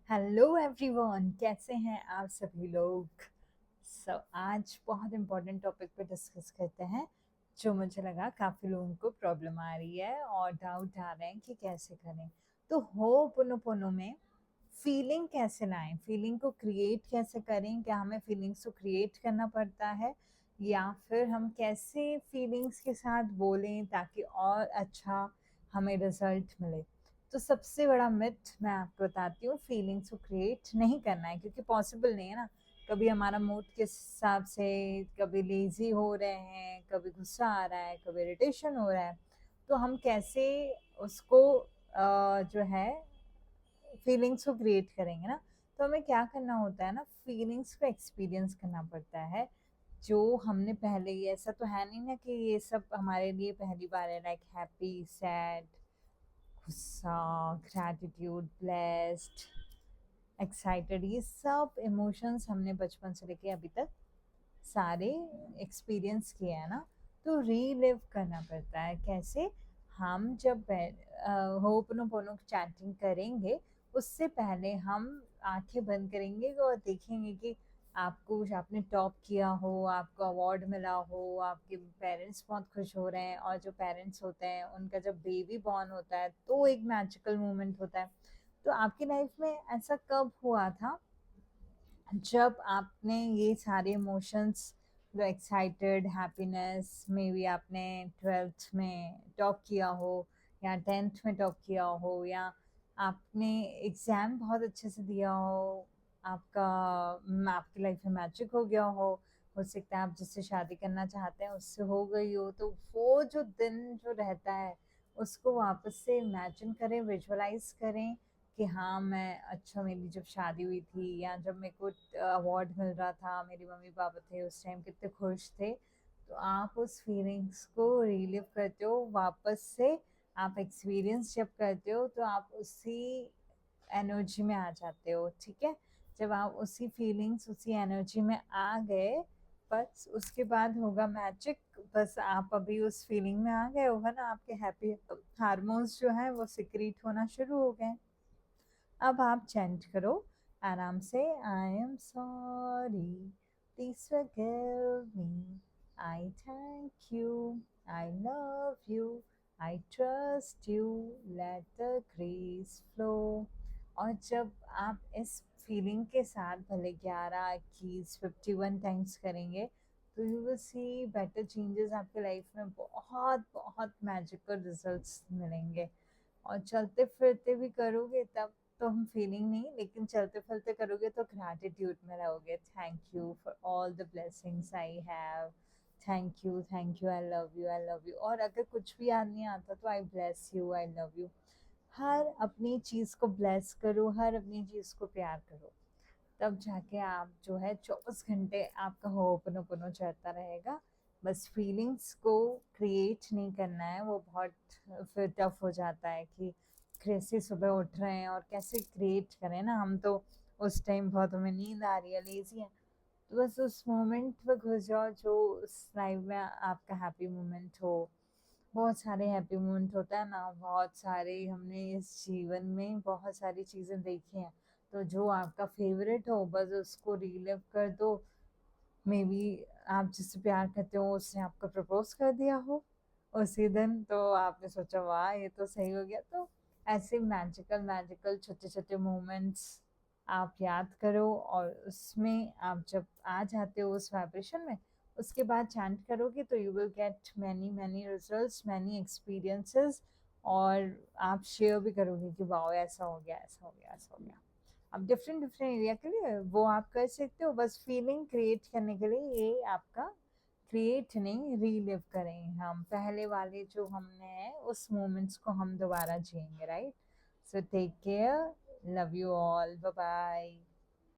Hello everyone, कैसे हैं आप सभी लोग। आज बहुत इम्पोर्टेंट टॉपिक पे डिस्कस करते हैं जो मुझे लगा काफ़ी लोगों को प्रॉब्लम आ रही है और डाउट आ रहे हैं कि कैसे करें। तो होपोनोपोनो में फीलिंग कैसे लाएं, फीलिंग को क्रिएट कैसे करें, क्या हमें फीलिंग्स को क्रिएट करना पड़ता है या फिर हम कैसे फीलिंग्स के साथ बोलें ताकि और अच्छा हमें रिजल्ट मिले। तो सबसे बड़ा मिथ मैं आपको बताती हूँ, फीलिंग्स को क्रिएट नहीं करना है क्योंकि पॉसिबल नहीं है ना। कभी हमारा मूड के हिसाब से कभी लेजी हो रहे हैं, कभी गुस्सा आ रहा है, कभी इरिटेशन हो रहा है, तो हम कैसे उसको जो है फीलिंग्स को क्रिएट करेंगे ना। तो हमें क्या करना होता है ना, फीलिंग्स को एक्सपीरियंस करना पड़ता है जो हमने पहले ही, ऐसा तो है नहीं ना कि ये सब हमारे लिए पहली बार है। लाइक हैप्पी, सैड, गुस्सा, ग्रैटिट्यूड, ब्लेस्ड, एक्साइटेड, ये सब इमोशंस हमने बचपन से लेके अभी तक सारे एक्सपीरियंस किए हैं ना। तो रीलिव करना पड़ता है कैसे। हम जब होपनोपोनो चैटिंग करेंगे उससे पहले हम आंखें बंद करेंगे और देखेंगे कि आपको आपने टॉप किया हो, आपको अवार्ड मिला हो, आपके पेरेंट्स बहुत खुश हो रहे हैं। और जो पेरेंट्स होते हैं उनका जब बेबी बॉर्न होता है तो एक मैजिकल मोमेंट होता है। तो आपकी लाइफ में ऐसा कब हुआ था जब आपने ये सारे इमोशंस, जो एक्साइटेड, हैप्पीनेस, मे बी आपने ट्वेल्थ में टॉप किया हो या टेंथ में टॉप किया हो या आपने एग्ज़ाम बहुत अच्छे से दिया हो, आपका आपकी लाइफ में मैजिक हो गया हो सकता है आप जिससे शादी करना चाहते हैं उससे हो गई हो। तो वो जो दिन जो रहता है उसको वापस से इमेजिन करें, विजुअलाइज करें कि हाँ मैं, अच्छा मेरी जब शादी हुई थी या जब मेरे को अवार्ड मिल रहा था, मेरे मम्मी पापा थे उस टाइम कितने खुश थे। तो आप उस फीलिंग्स को रिलीव करते हो वापस से। आप एक्सपीरियंस जब करते हो तो आप उसी एनर्जी में आ जाते हो, ठीक है। जब आप उसी फीलिंग्स, उसी एनर्जी में आ गए, बस उसके बाद होगा मैजिक। बस आप अभी उस फीलिंग में आ गए होगा ना, आपके हैप्पी हार्मोन्स जो है वो सिक्रीट होना शुरू हो गए। अब आप चैंट करो आराम से, I am sorry, please forgive me, I thank you, I love you, I trust you, let the grace flow. और जब आप इस फीलिंग के साथ भले 11, 21, 51 टाइम्स करेंगे तो you will see better changes, आपके लाइफ में बहुत बहुत मैजिकल रिजल्ट्स मिलेंगे। और चलते फिरते भी करोगे तब तो हम फीलिंग नहीं, लेकिन चलते फिरते करोगे तो ग्रैटिट्यूड में रहोगे। Thank you for all the blessings I have, thank you, I love you. और अगर कुछ भी याद नहीं आता तो I bless you, I love you. हर अपनी चीज़ को ब्लेस करो, हर अपनी चीज़ को प्यार करो, तब जाके आप जो है 24 घंटे आपका होपनोपनो चलता रहेगा। बस फीलिंग्स को क्रिएट नहीं करना है, वो बहुत फिर टफ हो जाता है कि कैसे सुबह उठ रहे हैं और कैसे क्रिएट करें ना। हम तो उस टाइम बहुत हमें नींद आ रही है, लेजी है, तो बस उस मोमेंट पे घुस जाओ जो उस लाइफ में आपका हैप्पी मोमेंट हो। बहुत सारे हैप्पी मोमेंट होता है ना, बहुत सारे हमने इस जीवन में बहुत सारी चीज़ें देखी हैं। तो जो आपका फेवरेट हो बस उसको रिलीव कर दो। मे बी आप जिससे प्यार करते हो उसने आपको प्रपोज कर दिया हो उसी दिन, तो आपने सोचा वाह ये तो सही हो गया। तो ऐसे मैजिकल मैजिकल छोटे छोटे मोमेंट्स आप याद करो और उसमें आप जब आ जाते हो उस वाइब्रेशन में, उसके बाद चैंट करोगे तो you will get many many results, many experiences. और आप शेयर भी करोगे कि वाह ऐसा हो गया, ऐसा हो गया, ऐसा हो गया। अब डिफरेंट डिफरेंट एरिया के लिए वो आप कर सकते हो। बस फीलिंग क्रिएट करने के लिए ये आपका क्रिएट नहीं, रीलिव करें हम पहले वाले जो हमने है उस मोमेंट्स को हम दोबारा जिएंगे, right. So take care, love you all, bye bye.